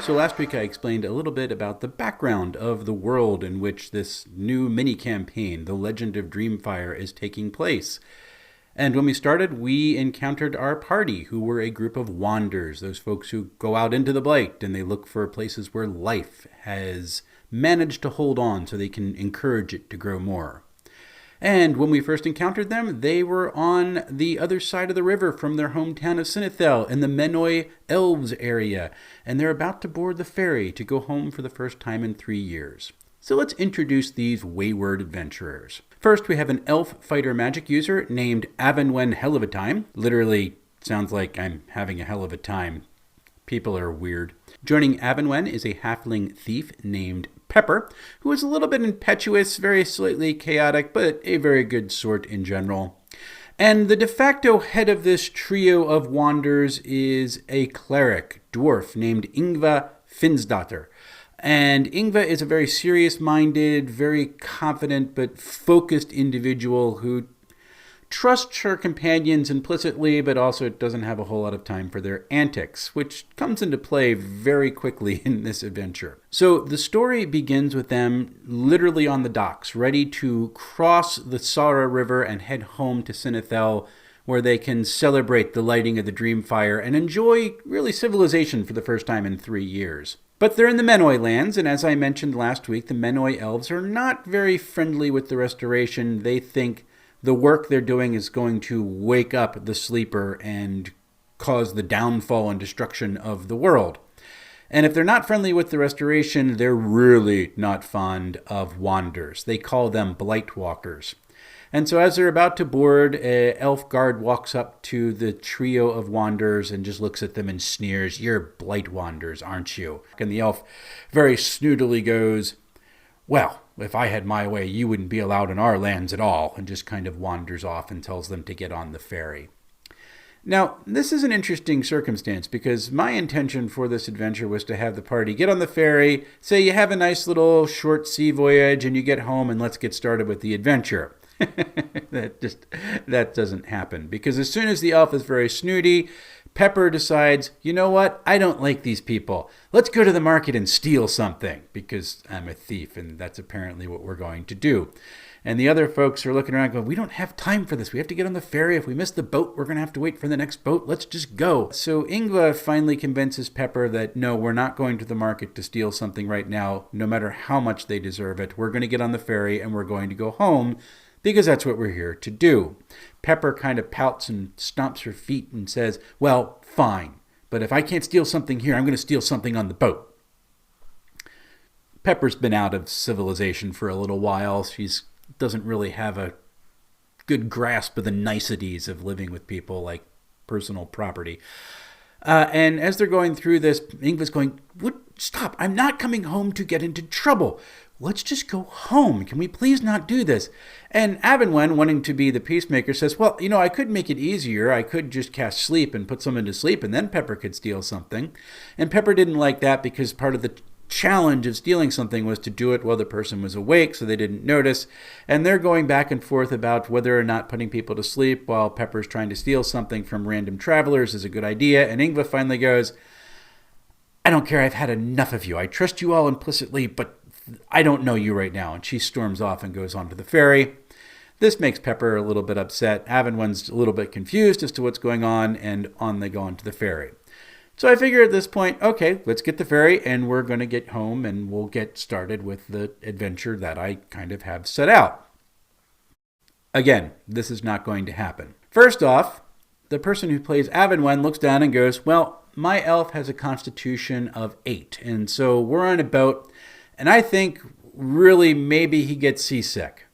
So last week I explained a little bit about the background of the world in which this new mini-campaign, The Legend of Dreamfire, is taking place. And when we started, we encountered our party, who were a group of wanders, those folks who go out into the Blight and they look for places where life has managed to hold on so they can encourage it to grow more. And when we first encountered them, they were on the other side of the river from their hometown of Cinnithel in the Menoi Elves area, and they're about to board the ferry to go home for the first time in 3 years. So let's introduce these wayward adventurers. First, we have an elf fighter magic user named Avenwen Hell of a Time. Literally sounds like I'm having a hell of a time. People are weird. Joining Avenwen is a halfling thief named Pepper, who is a little bit impetuous, very slightly chaotic, but a very good sort in general. And the de facto head of this trio of wanders is a cleric dwarf named Ingva Finsdatter. And Ingva is a very serious-minded, very confident, but focused individual who trusts her companions implicitly, but also doesn't have a whole lot of time for their antics, which comes into play very quickly in this adventure. So the story begins with them literally on the docks, ready to cross the Sara River and head home to Cinnithel, where they can celebrate the lighting of the Dreamfire and enjoy really civilization for the first time in 3 years. But they're in the Menoi lands, and as I mentioned last week, the Menoi elves are not very friendly with the restoration. They think the work they're doing is going to wake up the sleeper and cause the downfall and destruction of the world. And if they're not friendly with the restoration, they're really not fond of wanders. They call them Blight walkers. And so as they're about to board, an elf guard walks up to the trio of wanders and just looks at them and sneers, "You're Blight wanders, aren't you?" And the elf very snootily goes, "Well, if I had my way, you wouldn't be allowed in our lands at all," and just kind of wanders off and tells them to get on the ferry. Now, this is an interesting circumstance because my intention for this adventure was to have the party get on the ferry, say you have a nice little short sea voyage, and you get home and let's get started with the adventure. That doesn't happen, because as soon as the elf is very snooty, Pepper decides, you know what, I don't like these people. Let's go to the market and steal something, because I'm a thief, and that's apparently what we're going to do. And the other folks are looking around going, we don't have time for this. We have to get on the ferry. If we miss the boat, we're going to have to wait for the next boat. Let's just go. So Ingva finally convinces Pepper that, no, we're not going to the market to steal something right now, no matter how much they deserve it. We're going to get on the ferry, and we're going to go home, because that's what we're here to do. Pepper kind of pouts and stomps her feet and says, well, fine, but if I can't steal something here, I'm going to steal something on the boat. Pepper's been out of civilization for a little while. She doesn't really have a good grasp of the niceties of living with people like personal property. And as they're going through this, Ingva's going, stop, I'm not coming home to get into trouble. Let's just go home. Can we please not do this? And Avenwen, wanting to be the peacemaker, says, well, I could make it easier. I could just cast sleep and put someone to sleep, and then Pepper could steal something. And Pepper didn't like that because part of the challenge of stealing something was to do it while the person was awake, so they didn't notice. And they're going back and forth about whether or not putting people to sleep while Pepper's trying to steal something from random travelers is a good idea. And Ingva finally goes, I don't care. I've had enough of you. I trust you all implicitly, but I don't know you right now. And she storms off and goes onto the ferry. This makes Pepper a little bit upset. Avenwen's a little bit confused as to what's going on, and on they go onto the ferry. So I figure at this point, okay, let's get the ferry, and we're going to get home, and we'll get started with the adventure that I kind of have set out. Again, this is not going to happen. First off, the person who plays Avenwen looks down and goes, well, my elf has a constitution of 8, and so we're on a boat, and I think really maybe he gets seasick.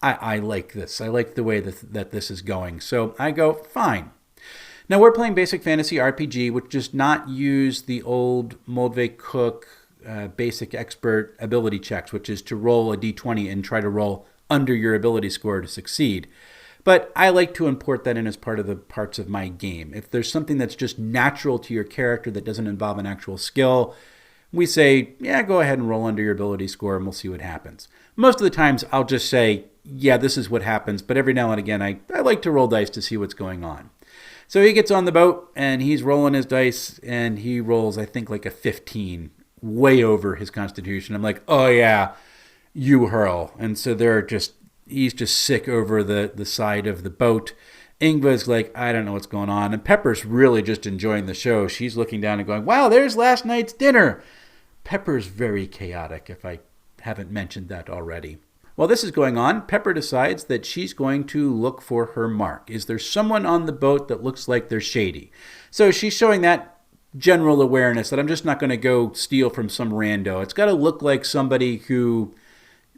I like this. I like the way that this is going. So I go, fine. Now we're playing basic fantasy RPG, which does not use the old Moldvay Cook basic expert ability checks, which is to roll a d20 and try to roll under your ability score to succeed. But I like to import that in as part of the parts of my game. If there's something that's just natural to your character that doesn't involve an actual skill, we say, yeah, go ahead and roll under your ability score and we'll see what happens. Most of the times I'll just say, yeah, this is what happens. But every now and again, I like to roll dice to see what's going on. So he gets on the boat and he's rolling his dice and he rolls, I think, like a 15, way over his constitution. I'm like, oh yeah, you hurl. And so he's just sick over the side of the boat. Ingva's like, I don't know what's going on. And Pepper's really just enjoying the show. She's looking down and going, wow, there's last night's dinner. Pepper's very chaotic, if I haven't mentioned that already. While this is going on, Pepper decides that she's going to look for her mark. Is there someone on the boat that looks like they're shady? So she's showing that general awareness that I'm just not going to go steal from some rando. It's got to look like somebody who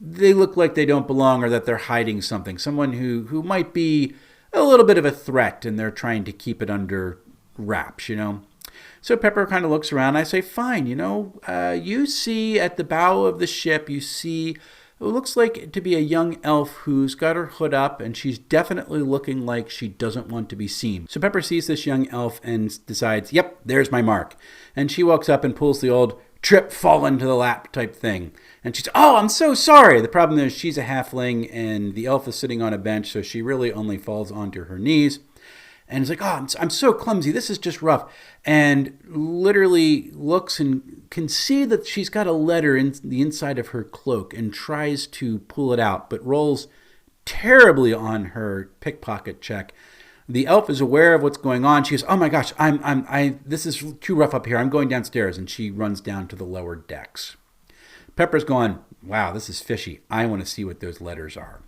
they look like they don't belong or that they're hiding something. Someone who might be a little bit of a threat and they're trying to keep it under wraps, So Pepper kind of looks around. I say, fine, you see at the bow of the ship, you see it looks like to be a young elf who's got her hood up, and she's definitely looking like she doesn't want to be seen. So Pepper sees this young elf and decides, yep, there's my mark. And she walks up and pulls the old trip, fall into the lap type thing. And she's, oh, I'm so sorry. The problem is she's a halfling, and the elf is sitting on a bench, so she really only falls onto her knees. And it's like, oh, I'm so clumsy. This is just rough. And literally looks and can see that she's got a letter in the inside of her cloak and tries to pull it out, but rolls terribly on her pickpocket check. The elf is aware of what's going on. She goes, oh my gosh, this is too rough up here. I'm going downstairs. And she runs down to the lower decks. Pepper's going, wow, this is fishy. I want to see what those letters are.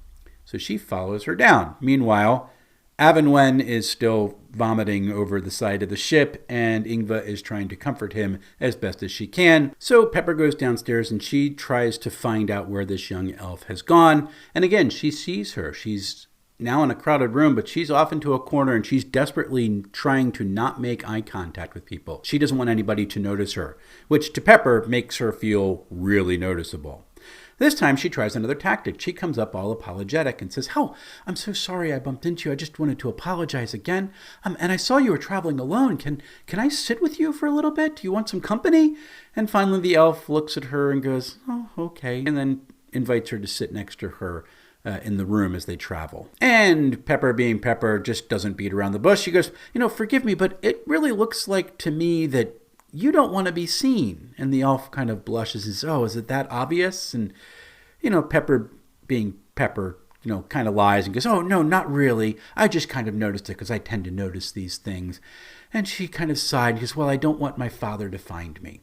So she follows her down. Meanwhile, Avenwen is still vomiting over the side of the ship, and Ingva is trying to comfort him as best as she can. So Pepper goes downstairs and she tries to find out where this young elf has gone. And again, she sees her. She's now in a crowded room, but she's off into a corner and she's desperately trying to not make eye contact with people. She doesn't want anybody to notice her, which to Pepper makes her feel really noticeable. This time she tries another tactic. She comes up all apologetic and says, oh, I'm so sorry I bumped into you. I just wanted to apologize again. And I saw you were traveling alone. Can I sit with you for a little bit? Do you want some company? And finally the elf looks at her and goes, oh, okay. And then invites her to sit next to her in the room as they travel. And Pepper, being Pepper, just doesn't beat around the bush. She goes, forgive me, but it really looks like to me that you don't want to be seen. And the elf kind of blushes and says, oh, is it that obvious? And, Pepper, being Pepper, kind of lies and goes, oh, no, not really. I just kind of noticed it because I tend to notice these things. And she kind of sighed and goes, well, I don't want my father to find me.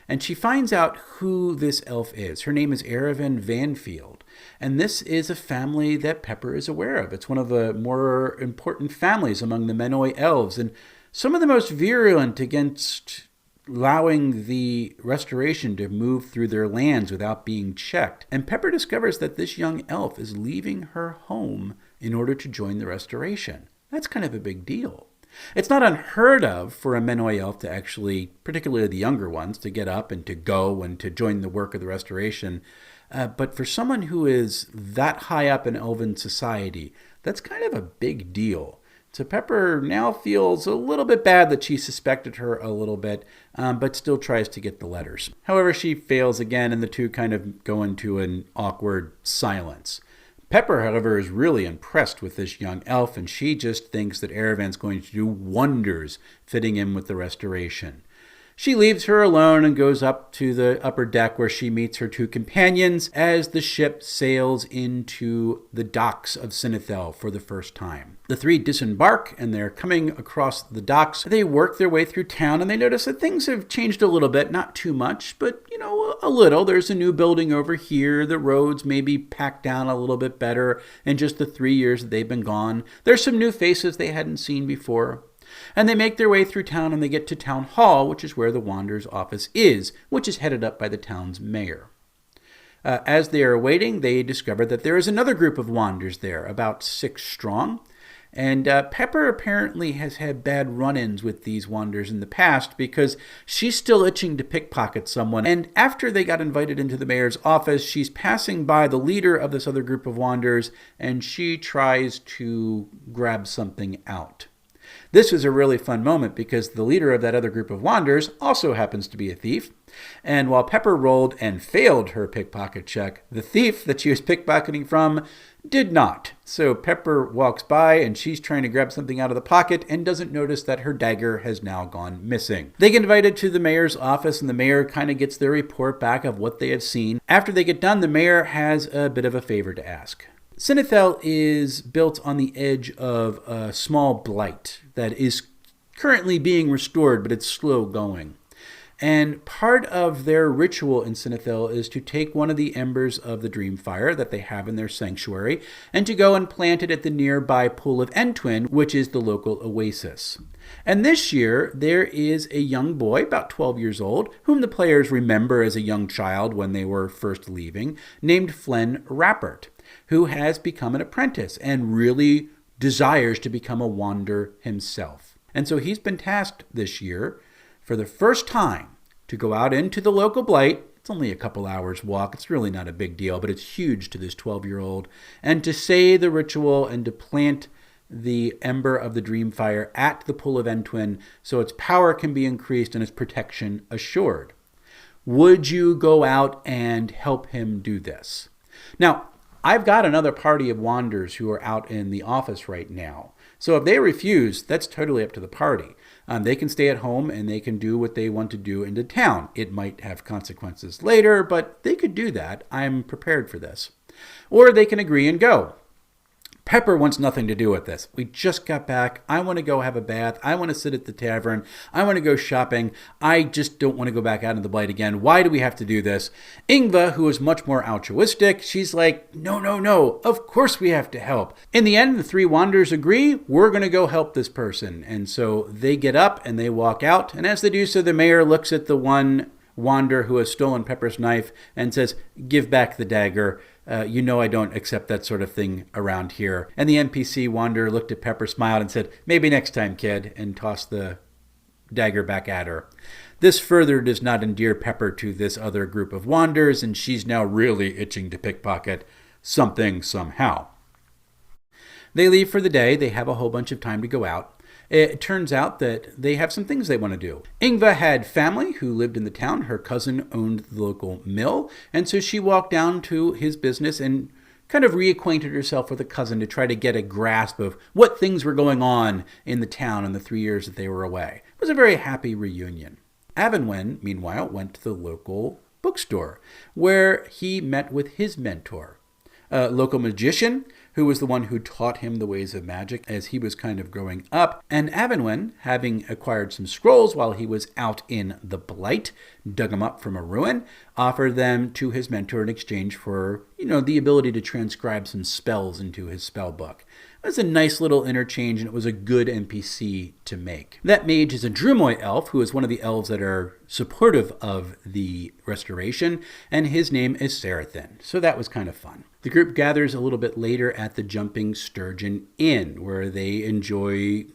And she finds out who this elf is. Her name is Erevan Vanfield. And this is a family that Pepper is aware of. It's one of the more important families among the Menoi elves, and some of the most virulent against allowing the restoration to move through their lands without being checked. And Pepper discovers that this young elf is leaving her home in order to join the restoration. That's kind of a big deal. It's not unheard of for a Menoi elf to actually, particularly the younger ones, to get up and to go and to join the work of the restoration. But for someone who is that high up in elven society, that's kind of a big deal. So Pepper now feels a little bit bad that she suspected her a little bit, but still tries to get the letters. However, she fails again, and the two kind of go into an awkward silence. Pepper, however, is really impressed with this young elf, and she just thinks that Erevan's going to do wonders fitting in with the restoration. She leaves her alone and goes up to the upper deck where she meets her two companions as the ship sails into the docks of Cinnithel for the first time. The three disembark and they're coming across the docks. They work their way through town and they notice that things have changed a little bit, not too much, but a little. There's a new building over here. The roads may be packed down a little bit better in just the 3 years that they've been gone. There's some new faces they hadn't seen before. And they make their way through town and they get to Town Hall, which is where the Wanders' office is, which is headed up by the town's mayor. As they are waiting, they discover that there is another group of Wanders there, about 6 strong. And Pepper apparently has had bad run-ins with these Wanders in the past because she's still itching to pickpocket someone. And after they got invited into the mayor's office, she's passing by the leader of this other group of Wanders and she tries to grab something out. This was a really fun moment because the leader of that other group of Wanders also happens to be a thief. And while Pepper rolled and failed her pickpocket check, the thief that she was pickpocketing from did not. So Pepper walks by and she's trying to grab something out of the pocket and doesn't notice that her dagger has now gone missing. They get invited to the mayor's office and the mayor kind of gets their report back of what they have seen. After they get done, the mayor has a bit of a favor to ask. Cinnithel is built on the edge of a small blight that is currently being restored, but it's slow going. And part of their ritual in Cinnithel is to take one of the embers of the dream fire that they have in their sanctuary and to go and plant it at the nearby pool of Entwin, which is the local oasis. And this year, there is a young boy, about 12 years old, whom the players remember as a young child when they were first leaving, named Flen Rappert, who has become an apprentice and really desires to become a Wander himself. And so he's been tasked this year, for the first time, to go out into the local Blight. It's only a couple hours walk. It's really not a big deal, but it's huge to this 12-year-old. And to say the ritual and to plant the ember of the dream fire at the pool of Entwin so its power can be increased and its protection assured. Would you go out and help him do this? Now, I've got another party of Wanders who are out in the office right now. So if they refuse, that's totally up to the party. They can stay at home and they can do what they want to do into town. It might have consequences later, but they could do that. I'm prepared for this. Or they can agree and go. Pepper wants nothing to do with this. We just got back. I want to go have a bath. I want to sit at the tavern. I want to go shopping. I just don't want to go back out in the Blight again. Why do we have to do this? Ingva, who is much more altruistic, she's like, no. Of course we have to help. In the end, the three Wanders agree, we're going to go help this person. And so they get up and they walk out. And as they do so, the mayor looks at the one Wander who has stolen Pepper's knife and says, give back the dagger. You know I don't accept that sort of thing around here. And the NPC Wander looked at Pepper, smiled, and said, maybe next time, kid, and tossed the dagger back at her. This further does not endear Pepper to this other group of Wanders, and she's now really itching to pickpocket something somehow. They leave for the day. They have a whole bunch of time to go out. It turns out that they have some things they want to do. Ingva had family who lived in the town. Her cousin owned the local mill, and so she walked down to his business and kind of reacquainted herself with a cousin to try to get a grasp of what things were going on in the town in the 3 years that they were away. It was a very happy reunion. Avenwen, meanwhile, went to the local bookstore, where he met with his mentor, a local magician who was the one who taught him the ways of magic as he was kind of growing up. And Avenwen, having acquired some scrolls while he was out in the Blight, dug them up from a ruin, offered them to his mentor in exchange for, the ability to transcribe some spells into his spell book. It was a nice little interchange, and it was a good NPC to make. That mage is a Drumoy elf, who is one of the elves that are supportive of the restoration, and his name is Sarathin. So that was kind of fun. The group gathers a little bit later at the Jumping Sturgeon Inn, where they enjoy,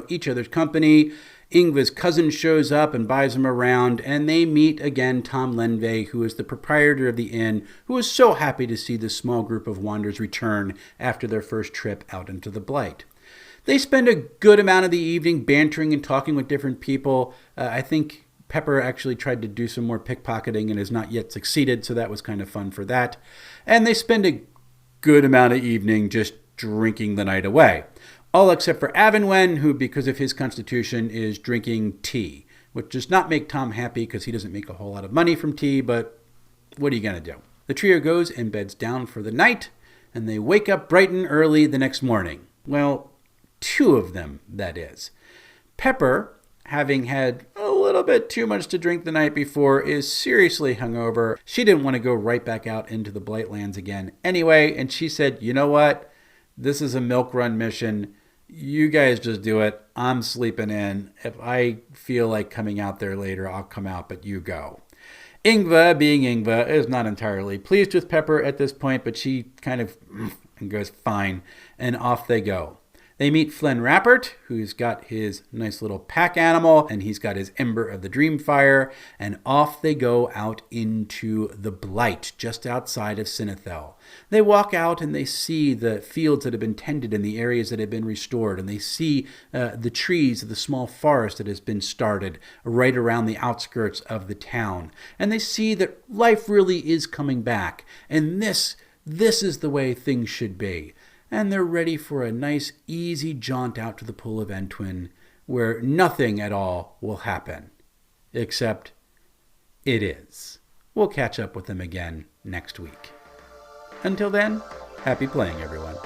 each other's company. Ingva's cousin shows up and buys them around, and they meet again Tom Lenve, who is the proprietor of the inn, who is so happy to see this small group of Wanders return after their first trip out into the Blight. They spend a good amount of the evening bantering and talking with different people. I think Pepper actually tried to do some more pickpocketing and has not yet succeeded, so that was kind of fun for that. And they spend a good amount of evening just drinking the night away. All except for Avenwen, who, because of his constitution, is drinking tea, which does not make Tom happy because he doesn't make a whole lot of money from tea, but what are you going to do? The trio goes and beds down for the night, and they wake up bright and early the next morning. Well, two of them, that is. Pepper, having had a little bit too much to drink the night before, is seriously hungover. She didn't want to go right back out into the Blightlands again anyway, and she said, you know what? This is a milk run mission. You guys just do it. I'm sleeping in. If I feel like coming out there later, I'll come out, but you go. Ingva, being Ingva, is not entirely pleased with Pepper at this point, but she kind of goes, fine, and off they go. They meet Flynn Rappert, who's got his nice little pack animal, and he's got his Ember of the Dreamfire, and off they go out into the Blight, just outside of Cinnithel. They walk out and they see the fields that have been tended and the areas that have been restored, and they see the trees of the small forest that has been started right around the outskirts of the town. And they see that life really is coming back, and this is the way things should be. And they're ready for a nice, easy jaunt out to the Pool of Entwin, where nothing at all will happen. Except it is. We'll catch up with them again next week. Until then, happy playing, everyone.